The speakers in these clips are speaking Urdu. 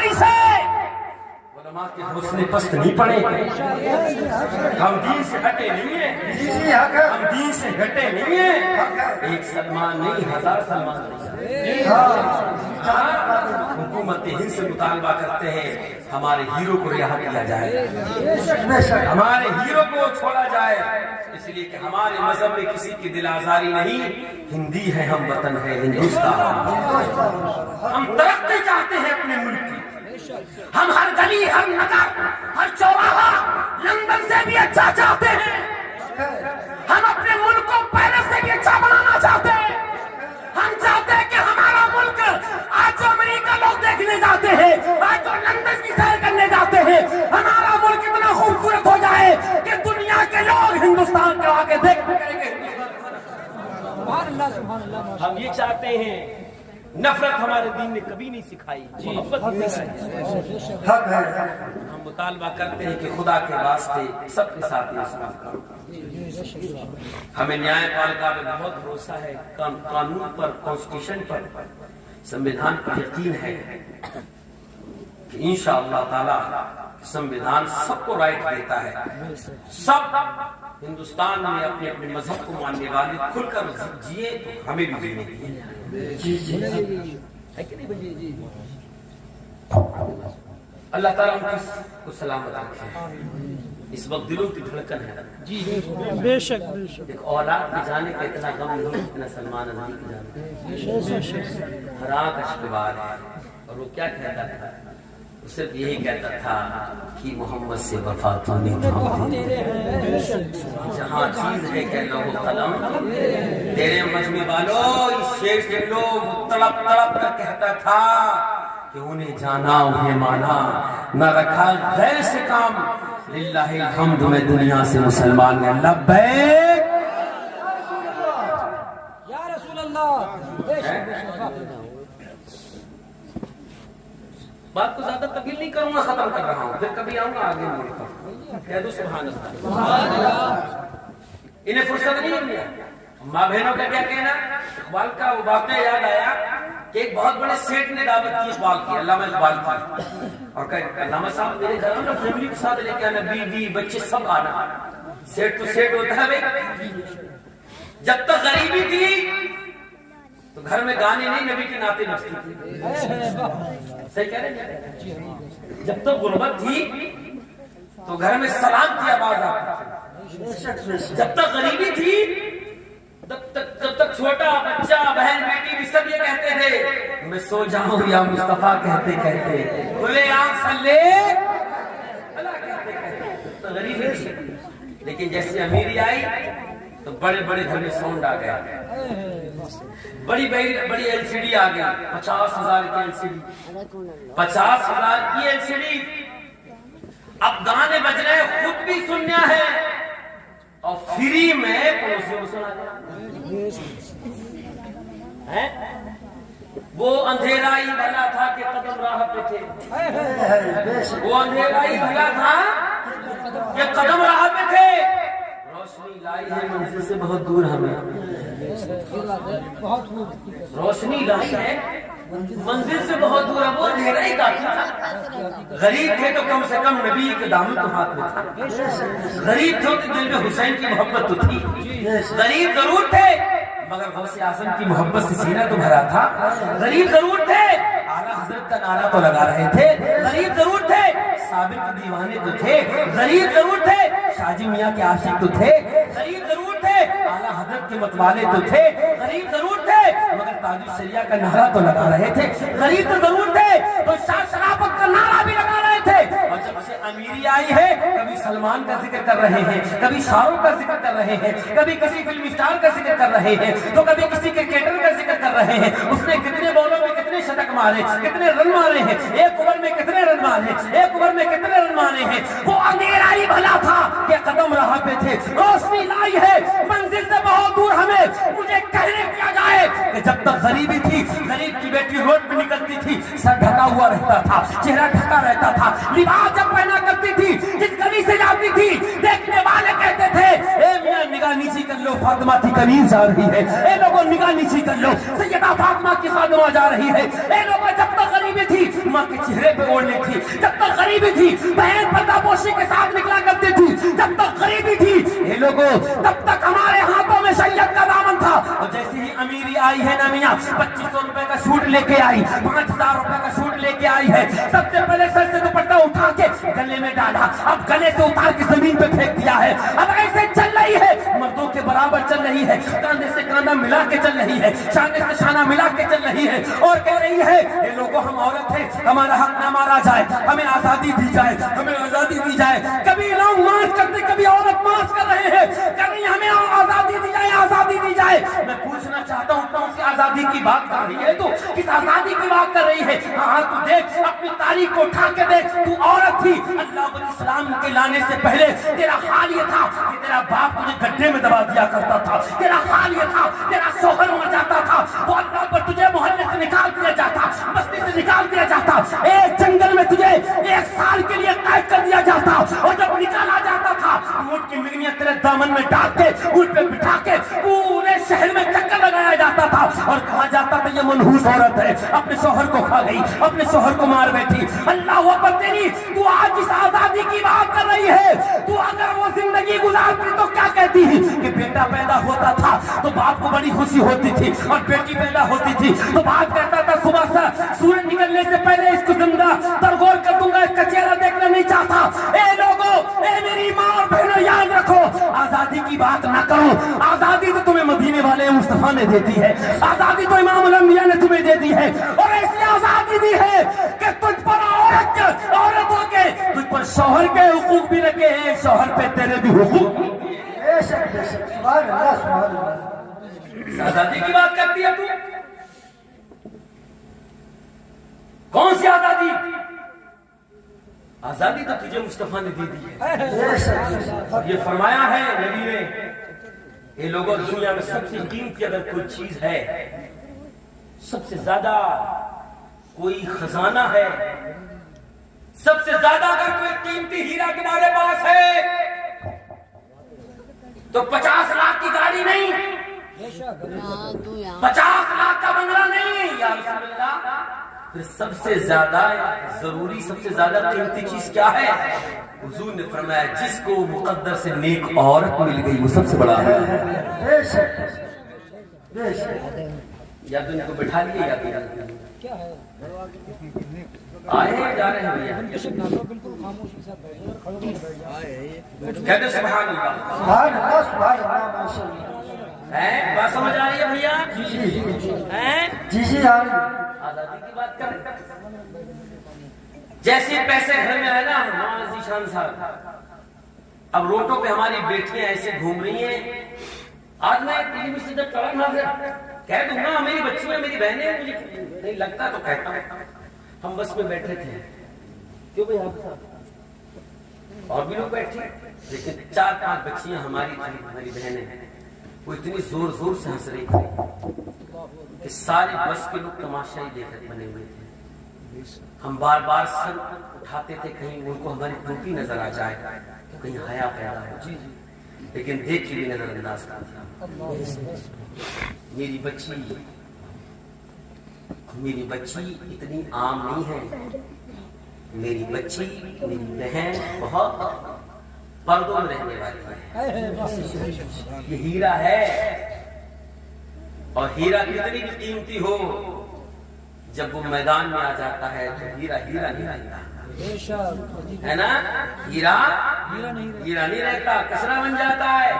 بیماری سے علماء کے حوصلے پست نہیں پڑے. ہم دین سے ہٹے نہیں ہیں, ہم دین سے ہٹے نہیں ہیں. ایک سلمان نہیں, 1000 سلمان نہیں. حکومت ہند سے مطالبہ کرتے ہیں ہمارے ہیرو کو رہا کیا جائے, ہمارے ہیرو کو چھوڑا جائے, اس لیے کہ ہمارے مذہب میں کسی کی دل آزاری نہیں. ہندی ہے ہم, وطن ہے ہندوستان. ہم ترقی چاہتے ہیں اپنے ملک کی. ہم ہر گلی, ہر نگر, ہر چوراہا لندن سے بھی اچھا چاہتے ہیں. ہم اپنے ملک کو پیرس سے بھی اچھا بنانا چاہتے ہیں. ہم چاہتے ہیں کہ ہمارا ملک آج جو امریکہ لوگ دیکھنے جاتے ہیں, آج جو لندن کی سیر کرنے جاتے ہیں, ہمارا ملک اتنا خوبصورت ہو جائے کہ دنیا کے لوگ ہندوستان کے آگے دیکھ کریں گے. ہم یہ چاہتے ہیں. نفرت ہمارے دین نے کبھی نہیں سکھائی, محبت نہیں سکھائی. ہم مطالبہ کرتے ہیں کہ خدا کے واسطے سب کے ساتھ انصاف کرو. ہمیں نیائے پالکا میں بہت بھروسہ ہے, قانون پر, کانسٹیٹیوشن پر, سمویدھان پر یقین ہے کہ انشاءاللہ تعالی سمویدھان سب کو رائٹ دیتا ہے. سب ہندوستان میں اپنے اپنے مذہب کو ماننے والے کھل کر جیے تو ہمیں بھی جینے دیے. اللہ تعالیٰ ان کو سلامت رکھے. اس وقت دلوں کی دھڑکن ہے. بے شک بے شک. ایک اولاد کے جانے کا اتنا غم نہیں اتنا سلمان ازلی کے جانے کا. حراک اشکبار ہے. اور وہ کیا کہتا تھا؟ وہ صرف یہی کہتا تھا کہ محمد سے وفا تو نہیں تھامتی. جہاں چیز ہے کہ لوگ قلم تیرے مجمع والوں, اس شیر سے لوگ تڑپ تڑپ کر کہتا تھا کہ انہیں جانا انہیں مانا, نہ رکھا غیر سے کام. للہ الحمد میں دنیا سے مسلمان ہیں. لبیک یا رسول اللہ. بات کو زیادہ طویل نہیں کروں گا, ختم کر رہا ہوں, پھر کبھی آؤں گا آگے ملک پر. کہہ دو سبحان اللہ. انہیں فرصت نہیں ملی. ماں بہنوں کا کیا کہنا؟ اقبال کا وہ واقعہ یاد آیا کہ ایک بہت بڑے سیٹ نے دعوت کی اقبال کی, علامہ اقبال کی, اور کہا علامہ صاحب میرے گھر میں فیملی کے ساتھ لے کے آنا, بیوی بچے سب آنا. سیٹ تو سیٹ ہوتا ہے بھائی. جب تک غریبی تھی تو گھر میں گانے نہیں, نبی کے ناطے نچتی تھی. صحیح کہہ رہے ہیں. جب تک غربت تھی تو گھر میں سلام کی آواز آتی تھی. جب تک غریبی تھی جب تک چھوٹا بچہ, بہن, بیٹی بھی سب یہ کہتے تھے میں سو جاؤں یا مصطفیٰ کہتے کہتے, بولے آنکھ سلے اللہ کہتے کہتے. غریبی تھی, لیکن جیسے امیری آئی تو بڑے بڑے گھر میں ساؤنڈ آ گیا, بڑی بڑی ایل سی ڈی آ گئی. 50,000 کی ایل سی ڈی, 50,000 کی ایل سی ڈی. اب گانے بج رہے, خود بھی سننا ہے اور فری میں پڑوسیوں کو سنا دیا. وہ اندھیرا ہی بھلا تھا کہ قدم راہ پہ تھے. وہ اندھیرا ہی بھلا تھا کہ قدم راہ پہ تھے. روشنی لائی ہے منزل سے بہت دور ہمیں. روشنی لائی ہے منزل سے بہت دور. وہ اندھیرا ہی کافی تھا. غریب تھے تو کم سے کم نبی کے دامن تو ہاتھ میں تھا. غریب تھے تو دل میں حسین کی محبت تو تھی. غریب ضرور تھے مگر غوث اعظم کی محبت سے سینہ تو بھرا تھا. غریب ضرور تھے, اعلیٰ حضرت کا نعرہ تو لگا رہے تھے. غریب ضرور تھے, صابر کے دیوانے تو تھے. غریب ضرور تھے, شاہ جی میاں کے عاشق تو تھے. غریب ضرور تھے, اعلیٰ حضرت کے متوالے تو تھے. غریب ضرور تھے مگر تاج الشریعہ کا نعرہ تو لگا رہے تھے. غریب تو ضرور تھے تو شاہ شرافت کا نعرہ بھی لگا رہے تھے. اور جب سے امیری آئی ہے, کبھی سلمان کا ذکر کر رہے ہیں, کبھی شاہ رخ کا ذکر کر رہے ہیں, کبھی کسی فلم اسٹار کا ذکر کر رہے ہیں, تو کبھی کسی کرکٹر کا ذکر کر رہے ہیں. اس نے کتنے بالوں میں کتنے شتک مارے, کتنے رن مارے ہیں, ایک اوور میں کتنے رن مارے, ایک اوور میں کتنے رن مارے ہیں. وہ اندھیرا ہی بھلا تھا کہ قدم راہ پہ تھے. روشنی لائی ہے منزل سے بہت دور ہمیں. مجھے کہنے کیا جائے کہ جب تک غریبی تھی, غریب کی بیٹی روڈ پہ نکلتی تھی, سر ڈھکا ہوا رہتا تھا, چہرہ ڈھکا رہتا تھا, لباس جب پہنا کرتی تھی, جس گلی سے جاتی تھی دیکھنے والے کہتے تھے اے میاں نگاہ نیچی کر لو, فاطمہ کی کنیز جا رہی ہے. اے لوگوں نگاہ نیچی کر لو, سیدہ فاطمہ کی خادمہ جا رہی ہے. اے لوگوں جب تک غریب غریبی تھی ماں کے چہرے پہ اوڑھنی تھی، جب تک غریبی تھی بہن پردہ پوشی کے ساتھ نکلا کرتی تھی، جب تک غریبی تھی یہ لوگوں تب تک ہمارے ہاتھوں میں شریعت کا دامن تھا۔ اور جیسے ہی امیری آئی ہے نا میاں، 2500 روپے کا سوٹ لے کے آئی، 5000 روپے کا سوٹ لے کے آئی ہے، سب سے پہلے سر سے دوپٹہ اٹھا کے گلے میں ڈالا، اب گلے سے اتار کے زمین پہ پھینک دیا ہے، اب ایسے چل رہی ہے، مردوں کے برابر چل رہی ہے، کاندھے سے کاندھا ملا کے چل رہی ہے، شانے سے شانہ ملا کے چل رہی ہے، اور کہہ رہی ہے یہ لوگوں ہم عورت ہیں، ہمارا حق نہ مارا جائے، ہمیں آزادی دی جائے، ہمیں آزادی دی جائے۔ کبھی لوگ مارچ کرتے، کبھی عورت مارچ کر رہے ہیں، کہہ رہی ہمیں آزادی دی جائے، آزادی دی جائے۔ میں پوچھنا چاہتا ہوں کون سی آزادی کی بات کر رہی ہے تو؟ کس آزادی کی بات کر رہی ہے؟ ہاں تو دیکھ اپنی تاریخ کو اٹھا کے دیکھ، تو عورت تھی، اللہ والاسلام کے لانے سے پہلے تیرا حال یہ تھا کہ تیرا باپ تجھے گڈھے میں دبا دیا کرتا تھا، تیرا حال یہ تھا، تیرا شوہر مر جاتا تھا تو اللہ پر تجھے محلے سے نکال دیا جاتا، بستی سے نکال دیا جاتا، ایک جنگل میں تجھے 1 سال کے لیے قید کر دیا جاتا، اور جب نکالا جاتا تھا اونٹ کی مرغیاں تیرے دامن میں ڈال کے اونٹ پہ بٹھا کے پورے شہر میں چکر لگایا جاتا تھا، اور کہا جاتا تھا یہ منحوس عورت ہے، اپنے شوہر کو کھا گئی، اپنے شوہر کو مار بیٹھی۔ اللہ اکبر تیری، تو آج اس آزادی کی بات کر رہی ہے، تو اگر وہ زندگی گزارتی تو کیا کہتی کہ بیٹا پیدا ہوتا تھا تو باپ کو بڑی خوشی ہوتی تھی، اور بیٹی پیدا ہوتی تھی تو باپ کہتا تھا صبح سے سورج نکلنے سے پہلے اس کو زندہ ترغور کر دوں گا، اس کا چہرہ دیکھنا نہیں چاہتا۔ اے لوگوں، اے میری ماں اور بہنوں، یاد رکھو آزادی کی بات نہ کرو، آزادی تو تمہیں مدینے والے مصطفیٰ نے دیتی ہے، آزادی تو امام الانبیاء نے تمہیں دے دی ہے، اور ایسی آزادی دی ہے کہ تجھ پر عورتوں کے تجھ پر شوہر کے حقوق بھی رکھے ہیں، شوہر پہ تیرے بھی حقوق۔ سبحان اللہ سبحان اللہ۔ آزادی کی بات کرتی ہے تو؟ کون سی آزادی؟ آزادی تو تجھے مصطفیٰ نے دے دی ہے، اور یہ فرمایا ہے نبی نے، یہ لوگوں دنیا میں سب سے قیمتی اگر کوئی چیز ہے، سب سے زیادہ کوئی خزانہ ہے، سب سے زیادہ اگر کوئی قیمتی ہیرا تمہارے پاس ہے تو 50 لاکھ کی گاڑی نہیں، 50 لاکھ کا بنگلہ نہیں، یا رسول اللہ، پھر سب سے زیادہ ضروری، سب سے زیادہ قیمتی چیز کیا ہے؟ حضور نے فرمایا جس کو مقدر سے نیک عورت مل گئی وہ سب سے بڑا ہے۔ یا تو ان کو بٹھا لیے یا کیا ہے؟ آئے ہیں جا رہے ہیں بھیا، بالکل خاموشی سے کہتے سبحان اللہ، سبحان اللہ سبحان اللہ ماشاء اللہ۔ بات سمجھ آ رہی ہے بھیا؟ جی جی آ رہی ہے۔ آزادی کی بات کر رہے ہیں، جیسے پیسے گھر میں آئے نا ہمارا ذیشان صاحب، اب روڈوں پہ ہماری بیٹیاں ایسے گھوم رہی ہیں، آج میں ٹی وی سے جب چڑھا تھا کہہ دوں گا میری بچیاں میری بہنیں، مجھے نہیں لگتا تو کہتا ہوں، ہم بس میں بیٹھے تھے، کیوں بھائی آپ اور بھی لوگ بیٹھے، لیکن 4-5 بچیاں ہماری تھیں، ہماری بہنیں، وہ اتنی زور زور سے ہنس رہی تھی کہ سارے بس کے لوگ تماشائی دیکھ بنے ہوئے تھے، ہم بار بار سر اٹھاتے تھے کہیں ان کو ہماری ٹوپی نظر آ جائے، کہیں حیا پیدا ہو، لیکن دیکھ کے بھی نظر انداز کر دیا۔ میری بچی اتنی عام نہیں ہے، میری بچی میری بہن بہت پردوں میں رہنے والی ہے، یہ ہیرا ہے، اور ہیرا کتنی بھی قیمتی ہو جب وہ میدان میں آ جاتا ہے تو ہیرا ہیرا نہیں رہتا ہے نا، ہیرا نہیں رہتا، کچرا بن جاتا ہے،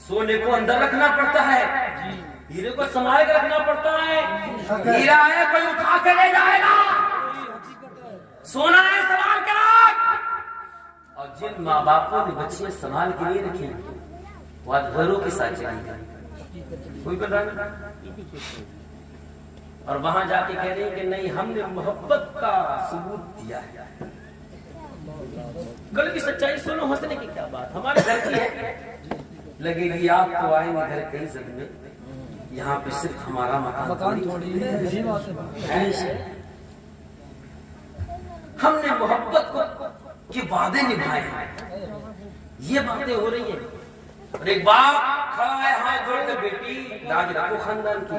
سونے کو اندر رکھنا پڑتا ہے، ہیرے کو سنبھال کے رکھنا پڑتا ہے، ہیرا ہے کوئی اٹھا کے لے جائے گا، سونا ہے سنبھال کے رکھ، اور جن ماں باپوں نے بچیاں سنبھال کے لیے رکھی وہ آج گھروں کے ساتھ چلی گئی، کوئی بن رہا اور وہاں جا کے کہہ رہے ہیں کہ نہیں ہم نے محبت کا ثبوت دیا ہے، گل کی سچائی سنو، ہنسنے کی کیا بات، ہمارے گھر کی ہے، لگے گی آپ تو آئیں گے گھر کئی زد میں، یہاں پہ صرف ہمارا مکان تھوڑی ہے، ہم نے محبت کو کے وعدے نبھائے ہیں، یہ باتیں ہو رہی ہیں، اور ایک باپ کھڑا ہے ہاتھ جوڑ کر، بیٹی لاج رکھو خاندان کی،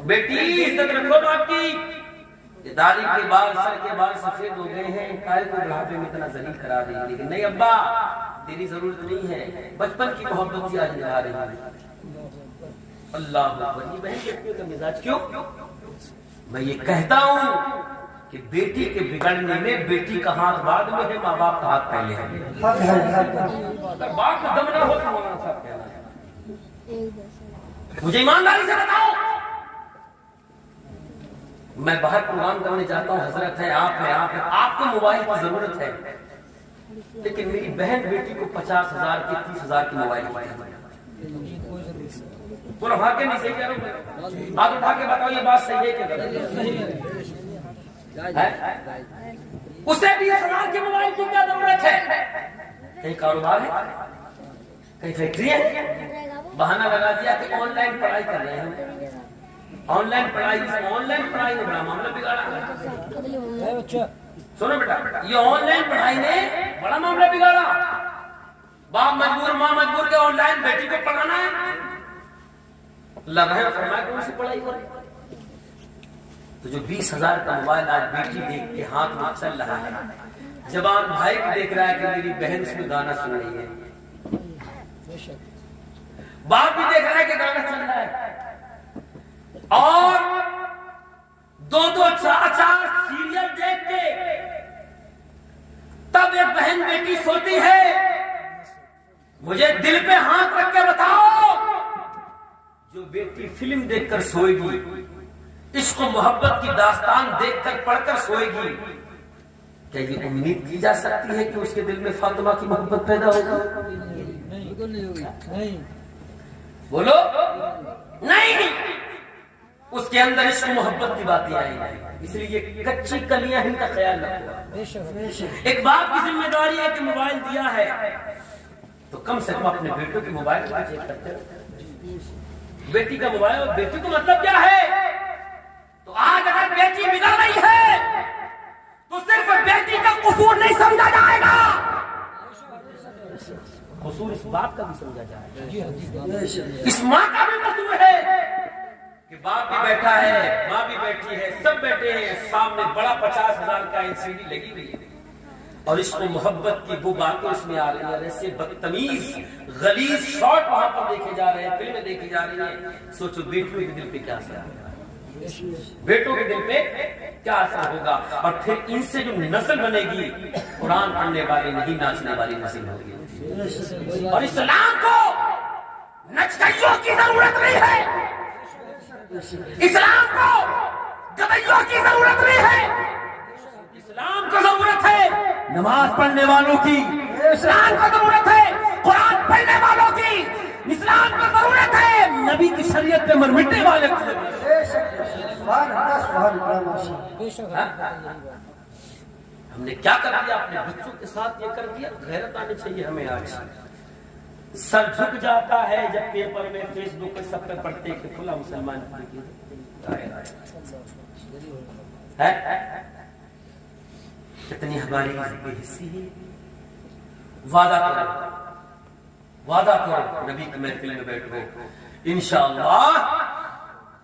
بیٹی عزت رکھو باپ کی، یہ داڑھی کے بال سر کے بال سفید ہو گئے ہیں، کائے کو بڑھاپے میں اتنا ذلیل کرا دی، لیکن نہیں ابا تیری ضرورت نہیں ہے، بچپن کی محبت ہی آج نبھا رہی ہے۔ اللہ اکبر۔ یہ بہن بیٹیوں کا مزاج کیوں؟ میں یہ کہتا ہوں کہ بیٹی کے بگڑنے میں بیٹی کا ہاتھ بعد میں ہے، ماں باپ کا ہاتھ پہلے ہے۔ اگر باپ کو دم نہ ہو تو مولانا صاحب کہنا ہے، مجھے ایمانداری سے بتاؤ، میں باہر پروگرام کرنے جاتا ہوں، حضرت ہے، آپ کو موبائل کی ضرورت ہے، لیکن میری بہن بیٹی کو 50,000 کی 30,000 کی موبائل کی پورا بھاگ کے نہیں صحیح کہہ رہا ہوں، ہاتھ اٹھا کے بتاؤ یہ بات صحیح ہے کہ غلط ہے؟ اسے 20,000 کی موبائل کی کیا ضرورت ہے؟ کہیں کاروبار ہے، کہیں فیکٹری ہے، بہانہ لگا دیا کہ آن لائن پڑھائی کر رہے ہیں، آن لائن پڑھائی نے بڑا معاملہ بگاڑا۔ سنو بیٹا، یہ آن لائن پڑھائی نے بڑا معاملہ بگاڑا، باپ مجبور ماں مجبور کے آن لائن بیٹی کو پڑھانا ہے، اللہ رحم فرمائے کون سی پڑھائی ہو رہی؟ تو جو 20,000 کا موبائل آج بیٹی دیکھ کے ہاتھ میں چل رہا ہے، جوان بھائی بھی دیکھ رہا ہے کہ میری بہن اس میں گانا سن رہی ہے، باپ بھی دیکھ رہا ہے کہ گانا چل رہا ہے، اور 2-2 4-4 سیریل دیکھ کے تب ایک بہن بیٹی سوتی ہے۔ مجھے دل پہ ہاتھ رکھ کے بتاؤ، جو بیٹی فلم دیکھ کر سوئے گی، عشق و محبت کی داستان دیکھ کر پڑھ کر سوئے گی، کیا یہ امید کی جا سکتی ہے کہ اس کے دل میں فاطمہ کی محبت پیدا ہوگا؟ نہیں، بولو نہیں، اس کے اندر عشق و محبت کی باتیں آئی ہیں، اس لیے کچی کلیاں ان کا خیال رکھو۔ ایک باپ کی ذمہ داری ہے کہ موبائل دیا ہے تو کم سے کم اپنے بیٹوں کے موبائل کو چیک کرتے رہو۔ بیٹی کا موبائل اور بیٹی کو مطلب کیا ہے؟ تو آج اگر بیٹی بگڑ رہی ہے تو صرف بیٹی کا قصور نہیں سمجھا جائے گا، قصور اس باپ کا بھی سمجھا جائے گا، اس ماں کا بھی قصور ہے کہ باپ بھی بیٹھا ہے، ماں بھی بیٹھی ہے، سب بیٹھے ہیں، سامنے بڑا 50,000 کا LCD لگی ہوئی ہے، اور اس کو محبت کی وہ باتیں اس میں آ رہی ہیں، ایسے بدتمیز غلیظ شارٹ وہاں پر دیکھے جا رہے ہیں، فلمیں دیکھی جا رہی ہیں۔ سوچو بیٹوں کے دل پہ کیا اثر ہوگا، بیٹوں کے دل پہ کیا اثر ہوگا، اور پھر ان سے جو نسل بنے گی، قرآن پڑھنے والی نہیں ناچنے والی نسل ہوگی۔ اور اسلام کو نچکیوں کی ضرورت نہیں ہے، اسلام کو گدیوں کی ضرورت نہیں ہے، اسلام کو ضرورت ہے نماز پڑھنے والوں کی، اسلام کو ضرورت ہے قرآن پڑھنے والوں کی، اسلام کو ضرورت ہے نبی کی شریعت پہ مر مٹنے والے کی۔ ہم نے کیا کر دیا اپنے بچوں کے ساتھ، یہ کر دیا۔ غیرت آنی چاہیے ہمیں آج۔ سر جھک جاتا ہے جب پیپر میں فیس بک پہ سب پہ پڑھتے کہ کھلا مسلمان ہے، کتنی ہماری بے حسی ہے۔ وعدہ کرو نبی کی محفل میں بیٹھو، انشاءاللہ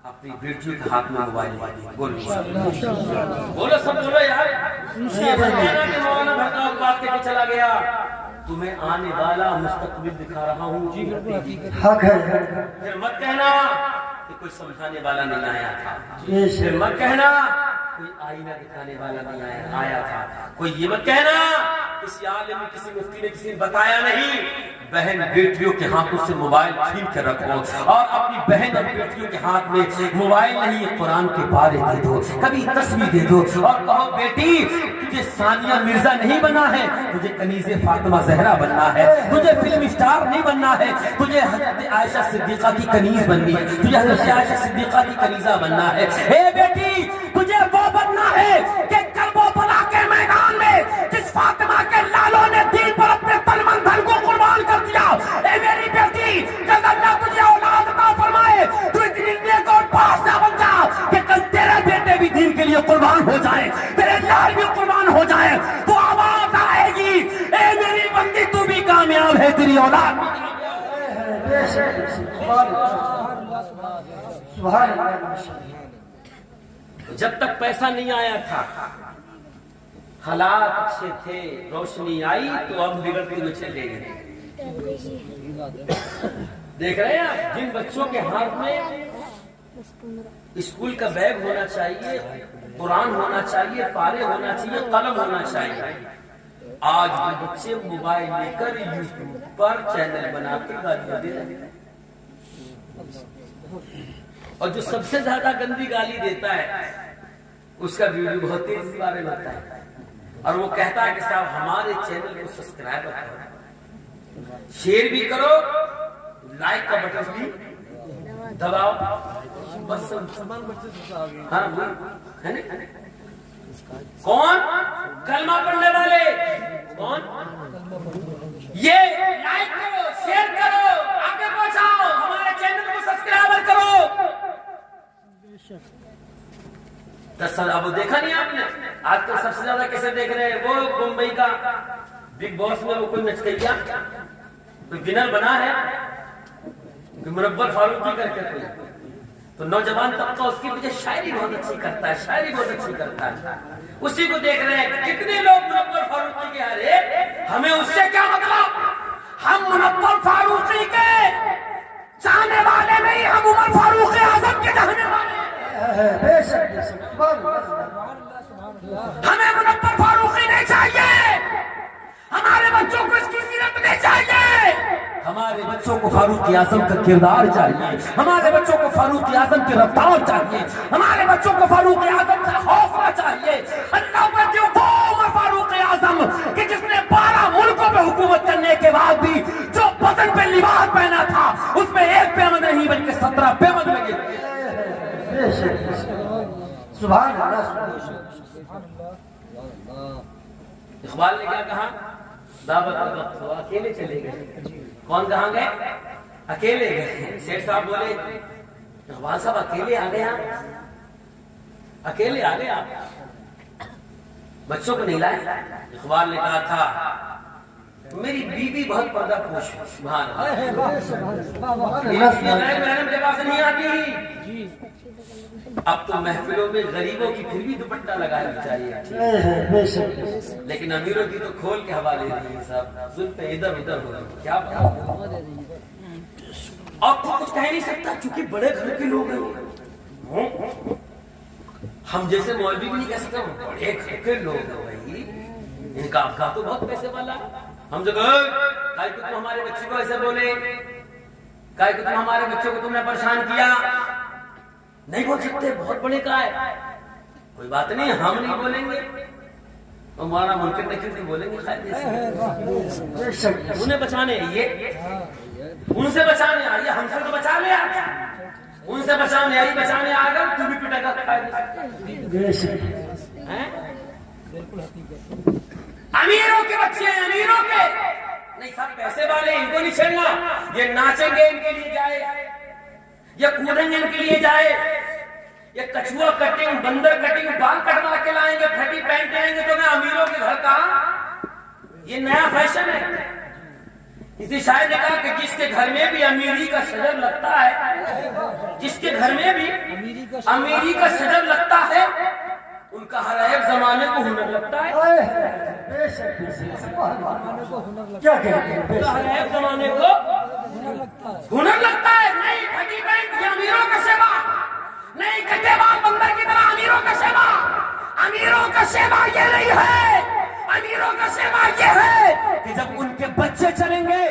اپنی بیٹیوں کے ہاتھ میں موبائل دیں۔ بولو بولو سب بولو یار، مولانا بھرگاؤ بات کے چلا گیا، تمہیں آنے والا مستقبل دکھا رہا ہوں، حق ہے، پھر مت کہنا کہ کوئی سمجھانے والا نہیں آیا تھا، پھر مت کہنا کوئی آئینہ دکھانے والا نہیں آیا تھا، کوئی یہ مت کہنا کسی عالم کسی مفتی نے کسی نے بتایا نہیں۔ بہن بیٹیوں کے ہاتھوں سے موبائل چھین کر رکھو، اور اپنی بہن اور بیٹیوں کے ہاتھ میں موبائل نہیں قرآن کے پارے دے دو، کبھی تسبیح دے دو، اور کہو بیٹی تجھے ثانیہ مرزا نہیں بننا ہے، تجھے کنیز فاطمہ زہرا بننا ہے، تجھے فلم اسٹار نہیں بننا ہے، تجھے حضرت عائشہ صدیقہ کی کنیز بننی ہے، تجھے حضرت عائشہ صدیقہ کی کنیزہ بننا ہے۔ اے بیٹی تجھے وہ بننا ہے کہ کربلا کے میدان میں جس فاطمہ کے لالوں نے دین پر اپنے تن من دھن کو قربان کر دیا، اے میری بیٹی جب اللہ تجھے اولاد عطا فرمائے تو اتنی نیک اور پاکیزہ بن جا کہ کل تیرے بیٹے بھی دین کے لیے قربان ہو جائے، تیرے لال بھی قربان ہو جائے، تو آواز آئے گی اے میری بندی تو بھی کامیاب ہے، تیری اولاد بھی کامیاب ہے۔ جب تک پیسہ نہیں آیا تھا حالات اچھے تھے، روشنی آئی تو اب بگڑتے ہوئے چلے گئے۔ دیکھ رہے ہیں آپ جن بچوں کے ہاتھ میں اسکول کا بیگ ہونا چاہیے، قرآن ہونا چاہیے، پارے ہونا چاہیے، قلم ہونا چاہیے، آج وہ بچے موبائل لے کر یوٹیوب پر چینل بنا کر گالیاں دے رہے ہیں۔ اور جو سب سے زیادہ گندی گالی دیتا ہے اس کا ویڈیو بہت تیزی بارے میں ہوتا ہے، اور وہ کہتا ہے کہ صاحب ہمارے چینل کو سبسکرائب کرو، شیئر بھی کرو، لائک کا بٹن بھی دباؤ، بس ہاں ہے نا؟ کون؟ کلمہ پڑھنے والے۔ کون؟ یہ لائک کرو، شیئر کرو، آگے پہنچاؤ، ہمارے چینل کو سبسکرائب کرو۔ اب دیکھا نہیں آپ نے آج کل سب سے زیادہ کیسے دیکھ رہے ہیں؟ وہ ممبئی کا بگ باس میں وہ کوئی نچکیا کوئی ونر بنا ہے، منور فاروقی کر کے کوئی، تو نوجوان طبقہ اس کی وجہ شاعری بہت اچھی کرتا ہے، شاعری بہت اچھی کرتا ہے، اسی کو دیکھ رہے ہیں۔ کتنے لوگ منور فاروقی کے ارے ہمیں اس سے کیا مطلب، ہم منور فاروقی کے چاہنے والے نہیں، ہم عمر فاروق اعظم کے چاہنے والے ہیں۔ ہمیں منور فاروقی نہیں چاہیے، ہمارے بچوں کو اس کی سیرت نہیں چاہیے، ہمارے بچوں کو فاروق اعظم کا کردار چاہیے، ہمارے بچوں کو فاروق اعظم کی رفتار چاہیے، ہمارے بچوں کو فاروق اعظم کا حوصلہ چاہیے۔ اللہ کہتے ہیں وہ عمر فاروق اعظم کہ جس نے 12 ملکوں پہ حکومت کرنے کے بعد بھی جو بدن پہ لباس پہنا تھا اس میں ایک پیمند نہیں بلکہ 17 پیمند لگے۔ سبحان اللہ۔ اقبال نے کیا کہا؟ دعوت وقت ہو، اکیلے چلے گئے۔ کون کہاں گئے؟ اکیلے گئے۔ شیخ صاحب بولے اقبال صاحب اکیلے آ گئے آپ، اکیلے آ گئے آپ، بچوں کو نہیں لائے؟ اقبال نے کہا تھا میری بیوی بہت پردہ پوش ہے، سبحان اللہ، محرم کے پاس نہیں آتی، اب تو محفلوں میں غریبوں کی پھر بھی دوپٹہ لگانا چاہیے، لیکن امیروں کی تو کھول کے حوالے دی صاحب، زلفیں ادھر ادھر ہو رہی، کیا آپ کو کچھ کہہ نہیں سکتا چونکہ بڑے گھر کے لوگ ہیں، ہم جیسے مولوی بھی نہیں کہہ سکتے، بڑے گھر کے لوگ ہیں بھائی، ان کا آپ کا تو بہت پیسے والا، ہم جو کہے کہ تم ہمارے بچے کو ایسے بولے، کہے کہ تم ہمارے بچوں کو تم نے پریشان کیا، نہیں بول سکتے، بہت بڑے کا ہے، کوئی بات نہیں، ہم نہیں بولیں گے، مولانا منکر نکیر نہیں بولیں گے، انہیں بچانے یہ ان سے بچانے آئیے، ہم سے تو بچا لے، ان سے بچانے آئیے، بچانے آ گا تو بھی پٹے گا، امیروں کے بچے ہیں، امیروں کے نہیں، سب پیسے والے، ان کو نہیں چھیڑنا، یہ ناچیں گے ان کے لیے جائے، یہ کودیں گے ان کے لیے جائے، یہ کچھوا کٹنگ، بندر کٹنگ، بال کٹوا کے لائیں گے، پھٹی پہن کے آئیں گے، تو میں امیروں کے گھر کا، یہ نیا فیشن ہے۔ کسی شاعر نے کہا کہ جس کے گھر میں بھی امیری کا شجر لگتا ہے، جس کے گھر میں بھی امیری کا شجر لگتا ہے، ان کا ہر ایک زمانے کو ہنر لگتا ہے، کیا کہتے ہیں؟ ہر ایک زمانے کو ہنر لگتا ہے، نہیں پھٹی پینٹ یہ امیروں کا شیوا، نہیں کٹے بال بندر کی طرح امیروں کا شیوا، امیروں کا شیوا یہ نہیں ہے، امیروں کا شیوا یہ ہے کہ جب ان کے بچے چلیں گے